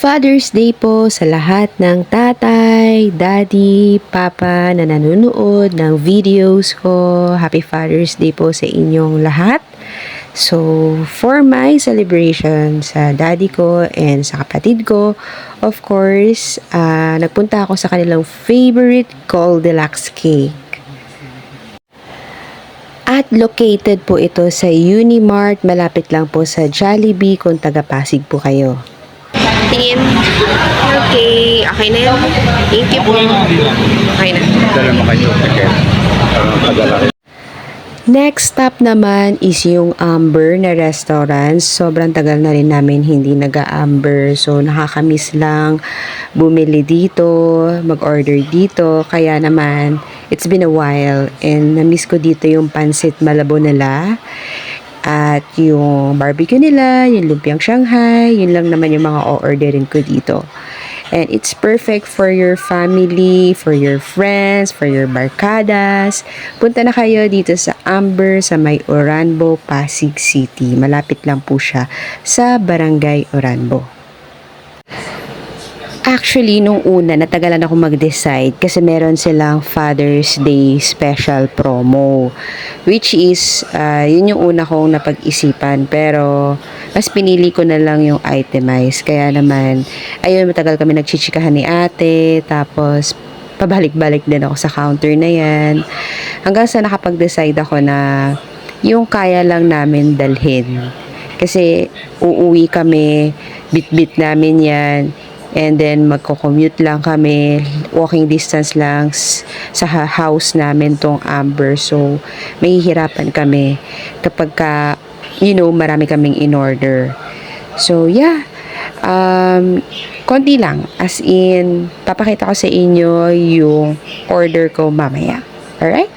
Father's Day po sa lahat ng tatay, daddy, papa na nanonood ng videos ko. Happy Father's Day po sa inyong lahat. So, for my celebration sa daddy ko and sa kapatid ko, of course, nagpunta ako sa kanilang favorite Goldilocks cake. At located po ito sa Unimart, malapit lang po sa Jollibee kung taga-Pasig po kayo. Tingin. Okay. Okay na yan. Thank you po. Okay na. Dala mo kayo. Next stop naman is yung Amber na restaurant. Sobrang tagal na rin namin hindi nag-Amber. So, nakakamiss lang bumili dito, mag-order dito. Kaya naman, it's been a while. And na-miss ko dito yung pansit malabo nila. At yung barbecue nila, yung lumpiang Shanghai, yun lang naman yung mga o-orderin ko dito. And it's perfect for your family, for your friends, for your barkadas. Punta na kayo dito sa Amber sa may Oranbo, Pasig City. Malapit lang po siya sa Barangay Oranbo. Actually, nung una, natagalan ako mag-decide kasi meron silang Father's Day special promo. Which is, yun yung una kong napag-isipan. Pero, mas pinili ko na lang yung itemize. Kaya naman, ayun, matagal kami nagchichikahan ni ate. Tapos, pabalik-balik din ako sa counter na yan. Hanggang sa nakapag-decide ako na yung kaya lang namin dalhin. Kasi, uuwi kami, bit-bit namin yan. And then, magko-commute lang kami. Walking distance lang sa house namin tong Amber. So, mahihirapan kami kapag marami kaming in-order. So, yeah. Konti lang. As in, papakita ko sa inyo yung order ko mamaya. Alright?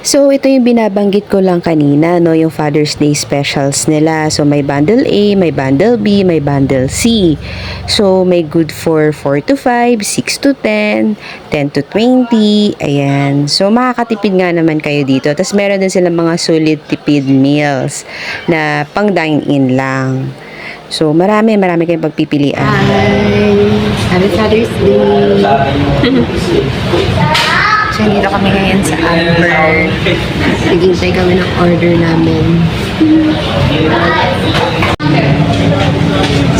So, ito yung binabanggit ko lang kanina, no, yung Father's Day specials nila. So, may bundle A, may bundle B, may bundle C. So, may good for 4 to 5, 6 to 10, 10 to 20, ayan. So, makakatipid nga naman kayo dito. Tapos, meron din silang mga sulit tipid meals na pang dine-in lang. So, marami kayong pagpipilian. Hi! Happy Father's Day! So, dito kami ngayon sa Amber. Naghintay kami ng order namin.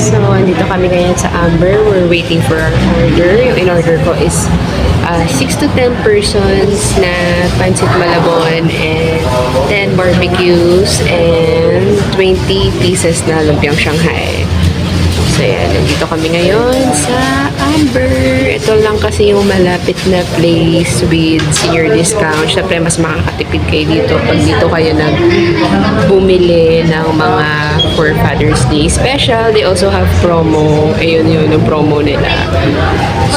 So, dito kami ngayon sa Amber. We're waiting for our order. Yung in-order ko is 6 to 10 persons na pancit malabon and 10 barbecues and 20 pieces na lumpiang Shanghai. So, yan. Nandito kami ngayon sa Amber. Ito lang kasi yung malapit na place with senior discount. Siyempre, mas makakatipid kayo dito pag dito kayo bumili ng mga for Father's Day special. They also have promo. Ayun yun, yung promo nila.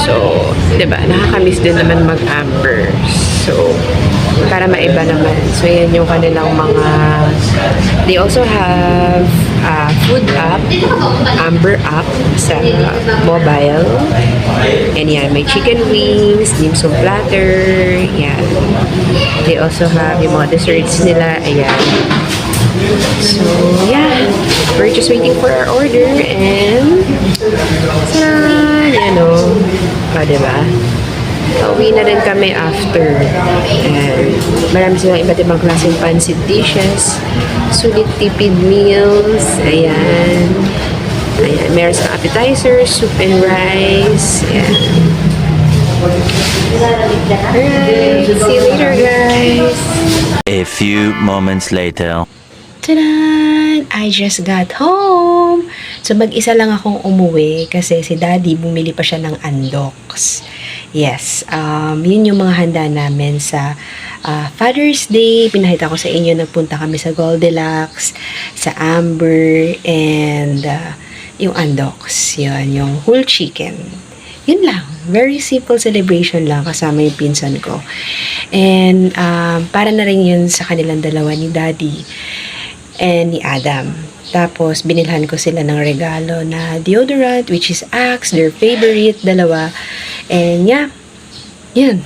So, diba? Nakakamiss din naman mag-Amber. So, para maiba naman. So, yan yung kanilang mga... They also have food app, Amber app sa mobile. And yan, may chicken wings, dim sum platter, yan. They also have yung mga desserts nila, ayan. So, yeah. We're just waiting for our order and yan o. Diba? Uwi na rin kami after. And marami silang iba't ibang klaseng pancit dishes. Sulit tipid meals. Ayan. Ayan. Meron sa appetizer, soup and rice. Ayan. Alright. See you later, guys. A few moments later. Tadaan! I just got home! So, mag-isa lang akong umuwi kasi si Daddy bumili pa siya ng andoks. Yes, yun yung mga handa namin sa Father's Day. Pinakita ko sa inyo, nagpunta kami sa Goldilocks, sa Amber, and yung andoks. Yun, yung whole chicken. Yun lang. Very simple celebration lang kasama yung pinsan ko. And para na rin yun sa kanilang dalawa ni Daddy and ni Adam. Tapos, binilhan ko sila ng regalo na deodorant, which is Axe, their favorite, dalawa. And yeah, yun.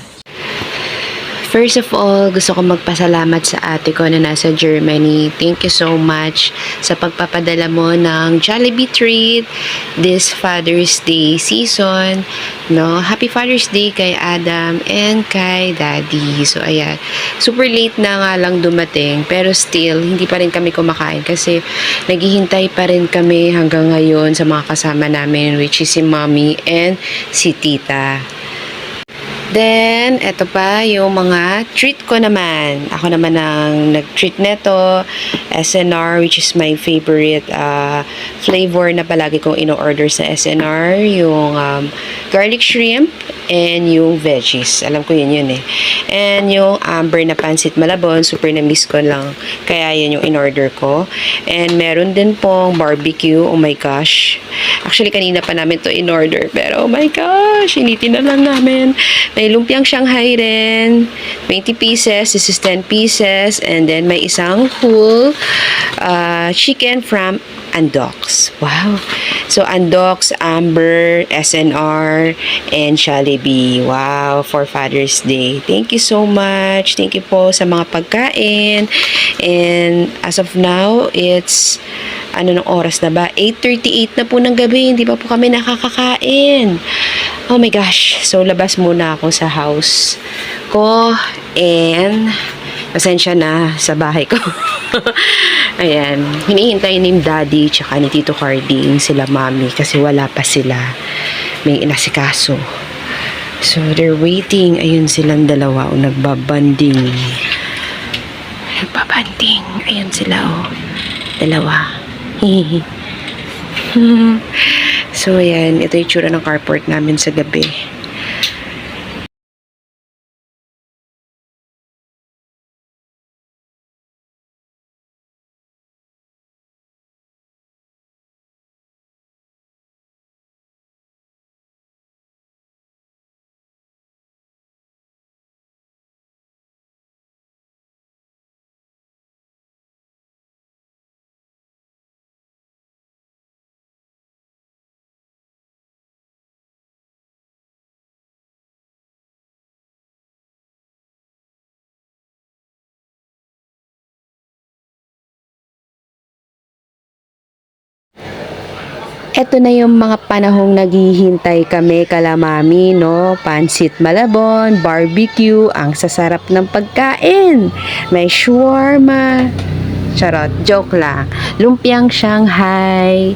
First of all, gusto ko magpasalamat sa ate ko na nasa Germany. Thank you so much sa pagpapadala mo ng Jollibee treat this Father's Day season. No, Happy Father's Day kay Adam and kay Daddy. So, ayan. Super late na nga lang dumating, pero still, hindi pa rin kami kumakain kasi naghihintay pa rin kami hanggang ngayon sa mga kasama namin, which is si Mommy and si Tita. Then, eto pa yung mga treat ko naman. Ako naman ang nag-treat neto. SNR, which is my favorite flavor na palagi kong ino-order sa SNR. Yung garlic shrimp and yung veggies. Alam ko yun eh. And yung amber na pansit malabon. Super na-miss ko lang. Kaya yun yung in-order ko. And meron din pong barbecue. Oh my gosh. Actually, kanina pa namin to in-order. Pero oh my gosh, initin na lang namin. May lumpiang Shanghai rin. 20 pieces. This is 10 pieces. And then may isang whole chicken from Andox. Wow. So, Andox, Amber, SNR, and Jollibee. Wow. For Father's Day. Thank you so much. Thank you po sa mga pagkain. And as of now, it's anong oras na ba? 8:38 na po ng gabi. Hindi pa po kami nakakakain. Oh my gosh. So, labas muna ako sa house ko. And pasensya na sa bahay ko. Ayan. Hinihintay ni Daddy tsaka ni Tito Carding sila Mommy kasi wala pa sila. May inasikaso. So, they're waiting. Ayun silang dalawa o nagbabanding. Nagbabanding. Ayun sila o. Dalawa. So, ayan. Ito yung tsura ng carport namin sa gabi. Eto na yung mga panahong naghihintay kami kala Mami, no? Pansit malabon, barbecue, ang sasarap ng pagkain. May shawarma. Charot, joke lang. Lumpiang Shanghai.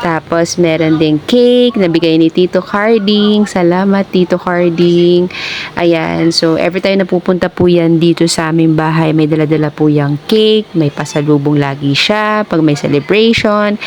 Tapos, meron ding cake na bigay ni Tito Carding. Salamat, Tito Carding. Ayan. So, every time na pupunta po yan dito sa aming bahay, may dala-dala po yung cake. May pasalubong lagi siya pag may celebration.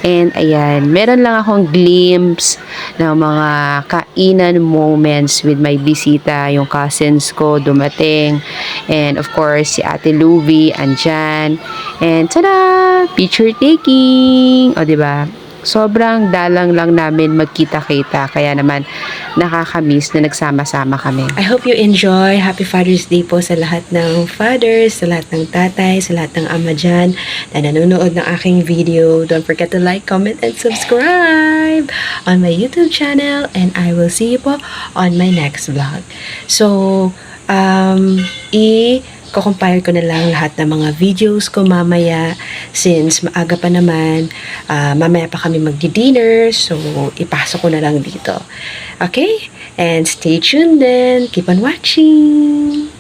And, ayan. Meron lang akong glimpse ng mga kainan moments with my bisita. Yung cousins ko dumating. And, of course, si Ate Luby andyan. And tada! Picture taking! O, diba? Sobrang dalang lang namin magkita-kita. Kaya naman, nakakamiss na nagsama-sama kami. I hope you enjoy. Happy Father's Day po sa lahat ng fathers, sa lahat ng tatay, sa lahat ng ama dyan na nanonood ng aking video. Don't forget to like, comment, and subscribe on my YouTube channel. And I will see you po on my next vlog. So, i-compile ko na lang lahat ng mga videos ko mamaya since maaga pa naman, mamaya pa kami magdi-dinner, so ipasok ko na lang dito. Okay? And stay tuned then. Keep on watching!